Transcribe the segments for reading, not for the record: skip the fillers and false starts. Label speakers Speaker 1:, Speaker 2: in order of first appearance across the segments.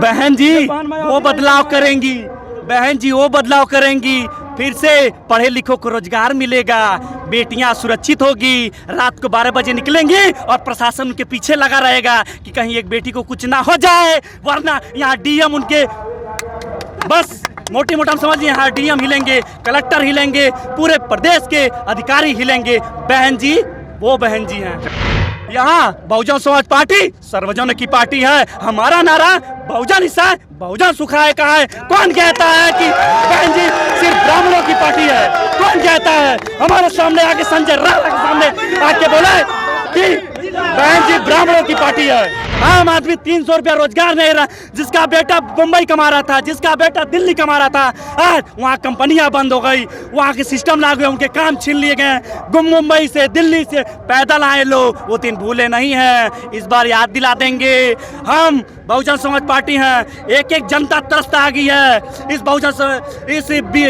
Speaker 1: बहन जी वो बदलाव करेंगी, बहन जी वो बदलाव करेंगी। फिर से पढ़े लिखों को रोजगार मिलेगा, बेटियां सुरक्षित होगी, रात को 12 बजे निकलेंगी और प्रशासन उनके पीछे लगा रहेगा कि कहीं एक बेटी को कुछ ना हो जाए। वरना यहाँ डीएम उनके बस मोटी मोटा समझिए, यहाँ डीएम हिलेंगे, कलेक्टर हिलेंगे, पूरे प्रदेश के अधिकारी हिलेंगे। बहन जी वो बहन जी हैं। यहाँ बहुजन समाज पार्टी सर्वजन की पार्टी है। हमारा नारा बहुजन हिस्सा है, बहुजन सुखाए का है। कौन कहता है कि बहन जी सिर्फ ब्राह्मणों की पार्टी है? कौन कहता है? हमारे सामने आके संजय राणा के सामने आके बोले कि बहन जी ब्राह्मणों की पार्टी है। आम आदमी 300 रुपया रोजगार नहीं रहा, जिसका बेटा मुंबई कमा रहा था, जिसका बेटा दिल्ली कमा रहा था, आज वहाँ कंपनियां बंद हो गई, वहाँ के सिस्टम लागू, उनके काम छीन लिए गए। मुंबई से दिल्ली से पैदल आए लोग, वो दिन भूले नहीं हैं। इस बार याद दिला देंगे। हम बहुजन समाज पार्टी हैं, एक एक जनता त्रस्त आ गई है इस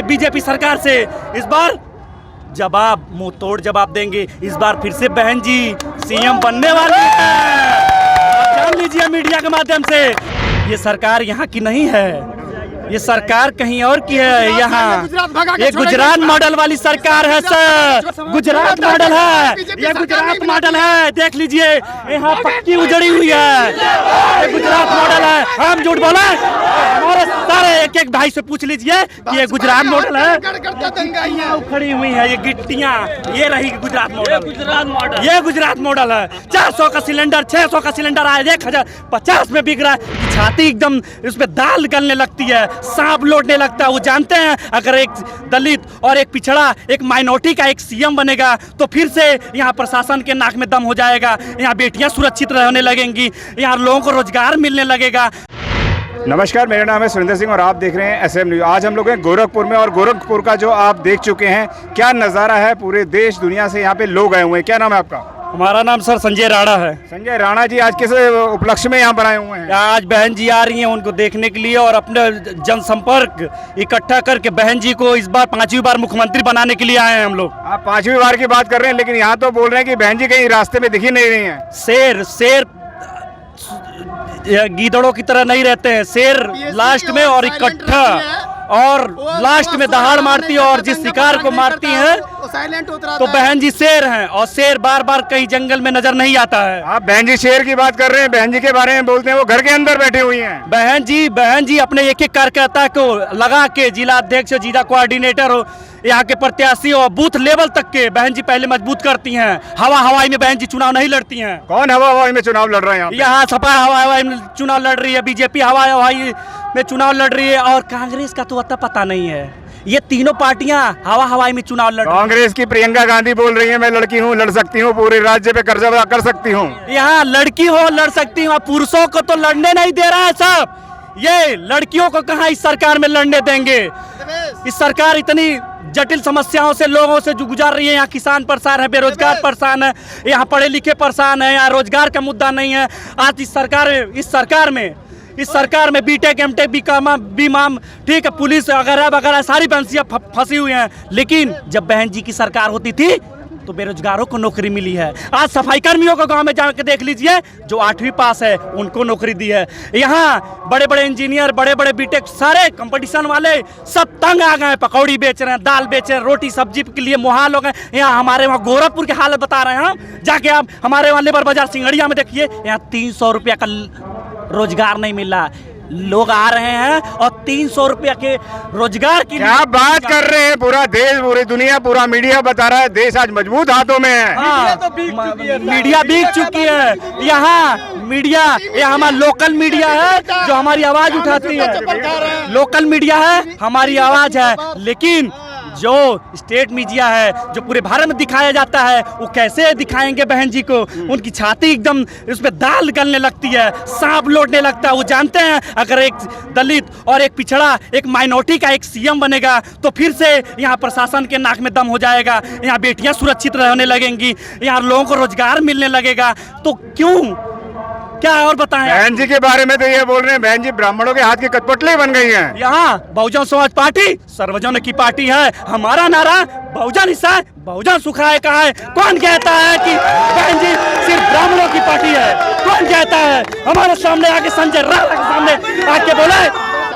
Speaker 1: बीजेपी सरकार से। इस बार जवाब मुंह तोड़ जवाब देंगे। इस बार फिर से बहन जी सीएम बनने वाली है। जान लीजिए मीडिया के माध्यम से, ये सरकार यहाँ की नहीं है, ये सरकार कहीं और की है। यहाँ ये गुजरात मॉडल वाली सरकार है सर, गुजरात मॉडल है, ये गुजरात मॉडल है। देख लीजिए यहाँ पक्की उजड़ी हुई है, ये गुजरात मॉडल है। हम झूठ बोले? हमारे सारे एक एक भाई से पूछ लीजिए कि ये गुजरात मॉडल है। खड़ी हुई है ये गिट्टियाँ, ये रही गुजरात मॉडल, ये गुजरात मॉडल है। 400 का सिलेंडर, 600 का सिलेंडर आज 1050 में बिक रहा है। छाती एकदम उसमें दाल गलने लगती है, सांप लौटने लगता है। वो जानते हैं अगर एक दलित और एक पिछड़ा, एक माइनॉरिटी का एक सीएम बनेगा तो फिर से यहाँ प्रशासन के नाक में दम हो जाएगा, यहाँ बेटियां सुरक्षित रहने लगेंगी, यहाँ लोगों को रोजगार मिलने लगेगा।
Speaker 2: नमस्कार, मेरा नाम है सुरेंद्र सिंह और आप देख रहे हैं एसएम न्यूज। आज हम लोग हैं गोरखपुर में और गोरखपुर का जो आप देख चुके हैं क्या नज़ारा है, पूरे देश दुनिया से यहाँ पे लोग आए हुए हैं। क्या नाम है आपका?
Speaker 1: हमारा नाम सर संजय राणा है।
Speaker 2: संजय राणा जी, आज किस उपलक्ष्य में यहाँ बनाए हुए हैं?
Speaker 1: आज बहन जी आ रही हैं उनको देखने के लिए और अपने जनसंपर्क इकट्ठा करके बहन जी को इस बार 5वीं बार मुख्यमंत्री बनाने के लिए आए हैं हम लोग।
Speaker 2: आप 5वीं बार की बात कर रहे हैं, लेकिन यहाँ तो बोल रहे हैं कि बहन जी कहीं रास्ते में दिखी नहीं रही है।
Speaker 1: शेर गीदड़ों की तरह नहीं रहते हैं, शेर लास्ट में और इकट्ठा और लास्ट में दहाड़ मारती है और जिस शिकार को मारती है तो बहन जी शेर हैं। और शेर बार बार कहीं जंगल में नजर नहीं आता है।
Speaker 2: आप बहन जी शेर की बात कर रहे हैं, बहन जी के बारे में बोलते हैं वो घर के अंदर बैठी हुई हैं।
Speaker 1: बहन जी अपने एक एक कार्यकर्ता को लगा के, जिला अध्यक्ष, जिला कोऑर्डिनेटर हो, यहाँ के प्रत्याशी और बूथ लेवल तक के बहन जी पहले मजबूत करती हैं। हवाई में बहन जी चुनाव नहीं लड़ती हैं।
Speaker 2: कौन हवाई में चुनाव लड़ रहे हैं?
Speaker 1: यहाँ सपा हवाई में चुनाव लड़ रही है, बीजेपी हवाई में चुनाव लड़ रही है और कांग्रेस का तो अता पता नहीं है। ये तीनों पार्टियां हवाई में चुनाव लड़ रही हैं।
Speaker 2: कांग्रेस की प्रियंका गांधी बोल रही है मैं लड़की हूँ, लड़ सकती हूँ, पूरे राज्य पे कर्जा अदा कर सकती हूँ।
Speaker 1: यहाँ लड़की हो लड़ सकती हूँ, पुरुषों को तो लड़ने नहीं दे रहा है सब। ये लड़कियों को कहाँ इस सरकार में लड़ने देंगे? इस सरकार इतनी जटिल समस्याओं से लोगों से जो गुजार रही है। यहाँ किसान परेशान है, बेरोजगार परेशान है, यहाँ पढ़े लिखे परेशान है, यहाँ रोजगार का मुद्दा नहीं है। आज इस सरकार में बीटेक, एमटेक, बीमाम, ठीक है, पुलिस वगैरह वगैरह सारी एजेंसियां फंसी हुई हैं। लेकिन जब बहन जी की सरकार होती थी तो बेरोजगारों को नौकरी मिली है। आज सफाई कर्मियों को गांव में जाकर देख लीजिए, जो 8वीं पास है उनको नौकरी दी है। यहाँ बड़े बड़े इंजीनियर, बड़े बड़े बीटेक, सारे कंपटीशन वाले सब तंग आ गए, पकौड़ी बेच रहे हैं, दाल बेच रहे हैं, रोटी सब्जी के लिए मुहाल हो गए। यहाँ हमारे वहाँ गोरखपुर की हालत बता रहे हैं हम, जाके आप हमारे वहाँ लेबर बाजार सिंगड़िया में देखिए, यहाँ 300 रुपया का रोजगार नहीं मिल रहा। लोग आ रहे हैं और 300 रुपया के रोजगार की
Speaker 2: क्या बात कर रहे हैं? पूरा देश, पूरी दुनिया, पूरा मीडिया बता रहा है देश आज मजबूत हाथों में है।
Speaker 1: मीडिया बिक चुकी है। यहाँ मीडिया, ये हमारा लोकल मीडिया है जो हमारी आवाज उठाती है। लोकल मीडिया है, हमारी आवाज है। लेकिन जो स्टेट मीडिया है, जो पूरे भारत में दिखाया जाता है, वो कैसे दिखाएंगे बहन जी को? उनकी छाती एकदम उसमें दाल गलने लगती है, सांप लौटने लगता है। वो जानते हैं अगर एक दलित और एक पिछड़ा, एक माइनॉरिटी का एक सीएम बनेगा तो फिर से यहाँ प्रशासन के नाक में दम हो जाएगा, यहाँ बेटियां सुरक्षित रहने लगेंगी, यहाँ लोगों को रोजगार मिलने लगेगा। तो क्यों क्या और बताएं?
Speaker 2: बहन जी के बारे में तो ये बोल रहे हैं बहन जी ब्राह्मणों के हाथ की कठपुतली बन गई हैं।
Speaker 1: यहाँ बहुजन समाज पार्टी सर्वजन की पार्टी है। हमारा नारा बहुजन हिस्सा है, बहुजन सुखाए का है। कौन कहता है कि बहन जी सिर्फ ब्राह्मणों की पार्टी है? कौन कहता है? हमारे सामने आके संजय राणा के सामने आके बोले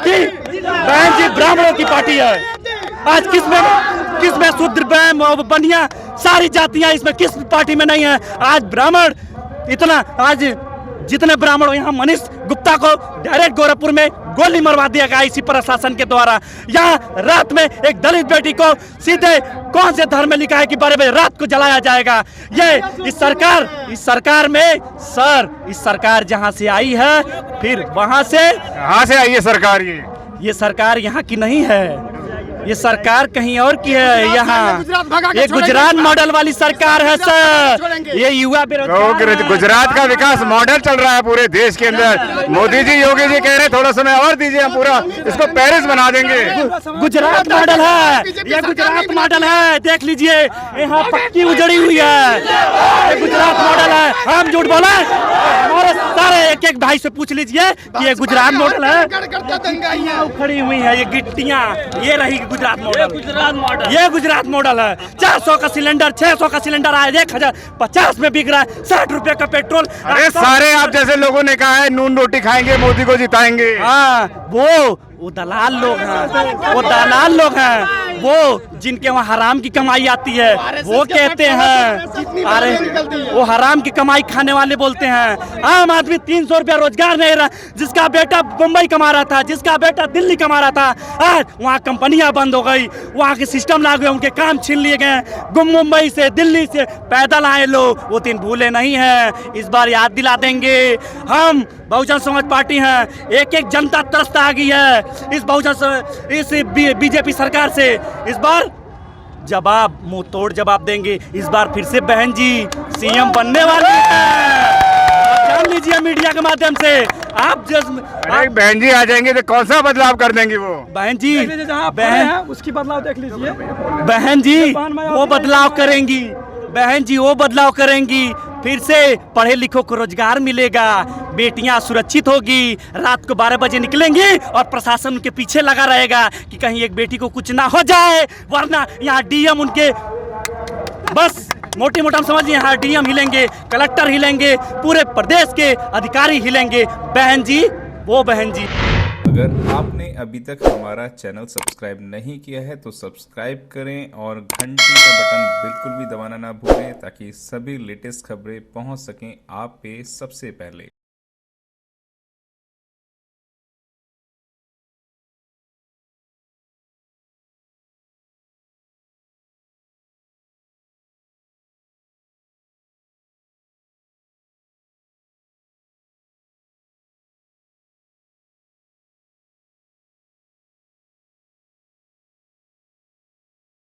Speaker 1: कि बहन जी ब्राह्मणों की पार्टी है। आज किसमें शूद्र बनिया सारी जातियां इसमें किस पार्टी में नहीं है? आज ब्राह्मण इतना, आज जितने ब्राह्मण यहाँ मनीष गुप्ता को डायरेक्ट गोरखपुर में गोली मरवा दिया गया इसी प्रशासन के द्वारा। यहाँ रात में एक दलित बेटी को सीधे कौन से धर्म में लिखा है कि बड़े बड़े रात को जलाया जाएगा? ये इस सरकार में सर, इस सरकार जहाँ से आई है फिर वहाँ से
Speaker 2: कहाँ से आई है सरकार?
Speaker 1: ये सरकार यहाँ की नहीं है, ये सरकार कहीं और की है। यहाँ ये गुजरात मॉडल वाली सरकार है सर। ये युवा बेरोजगार
Speaker 2: गुजरात का विकास मॉडल चल रहा है पूरे देश के अंदर। मोदी जी योगी जी कह रहे थोड़ा समय और दीजिए, हम पूरा इसको पेरिस बना देंगे।
Speaker 1: गुजरात मॉडल है, ये गुजरात मॉडल है। देख लीजिए यहाँ पक्की उजड़ी हुई है, ये गुजरात मॉडल है। हम झूठ बोले? हमारे सारे एक भाई से पूछ लीजिए कि ये गुजरात मॉडल है। खड़ी हुई है ये गिट्टियाँ, ये रही गुजरात मॉडल। ये गुजरात मॉडल है। 400 का सिलेंडर, 600 का सिलेंडर आया, 1050 में बिक रहा है। 60 रुपए का पेट्रोल।
Speaker 2: अरे सारे आप जैसे लोगों ने कहा है नून रोटी खाएंगे, मोदी को जिताएंगे।
Speaker 1: हाँ, वो दलाल लोग हैं, वो दलाल लोग हैं, वो जिनके वहाँ हराम की कमाई आती है वो कहते हैं। अरे वो हराम की कमाई खाने वाले बोलते हैं। आम आदमी 300 रुपया रोजगार नहीं रहा, जिसका बेटा मुंबई कमा रहा था, जिसका बेटा दिल्ली कमा रहा था, आज वहाँ कंपनियां बंद हो गई, वहाँ के सिस्टम लागू है, उनके काम छीन लिए गए। मुंबई से दिल्ली से पैदल आए लोग, वो दिन भूले नहीं हैं। इस बार याद दिला देंगे। हम बहुजन समाज पार्टी हैं। एक जनता त्रस्त आ गई है इस बीजेपी सरकार से। इस बार जवाब, मुंह तोड़ जवाब देंगे। इस बार फिर से बहन जी सीएम बनने वाली हैं। जान लीजिए मीडिया के माध्यम से। आप
Speaker 2: बहन जी आ जाएंगे तो कौन सा बदलाव कर देंगे वो?
Speaker 1: बहन जी,
Speaker 3: बहन उसकी बदलाव देख लीजिए।
Speaker 1: बहन जी वो बदलाव करेंगी, बहन जी वो बदलाव करेंगी। फिर से पढ़े लिखों को रोजगार मिलेगा, बेटियां सुरक्षित होगी, रात को 12 बजे निकलेंगी और प्रशासन उनके पीछे लगा रहेगा कि कहीं एक बेटी को कुछ ना हो जाए। वरना यहाँ डीएम उनके बस मोटी मोटा समझिए, यहाँ डीएम हिलेंगे, कलेक्टर हिलेंगे, पूरे प्रदेश के अधिकारी हिलेंगे। बहन जी वो बहन जी।
Speaker 4: अगर आपने अभी तक हमारा चैनल सब्सक्राइब नहीं किया है तो सब्सक्राइब करें और घंटी का बटन बिल्कुल भी दबाना ना भूलें ताकि सभी लेटेस्ट खबरें पहुंच सकें आप पे सबसे पहले।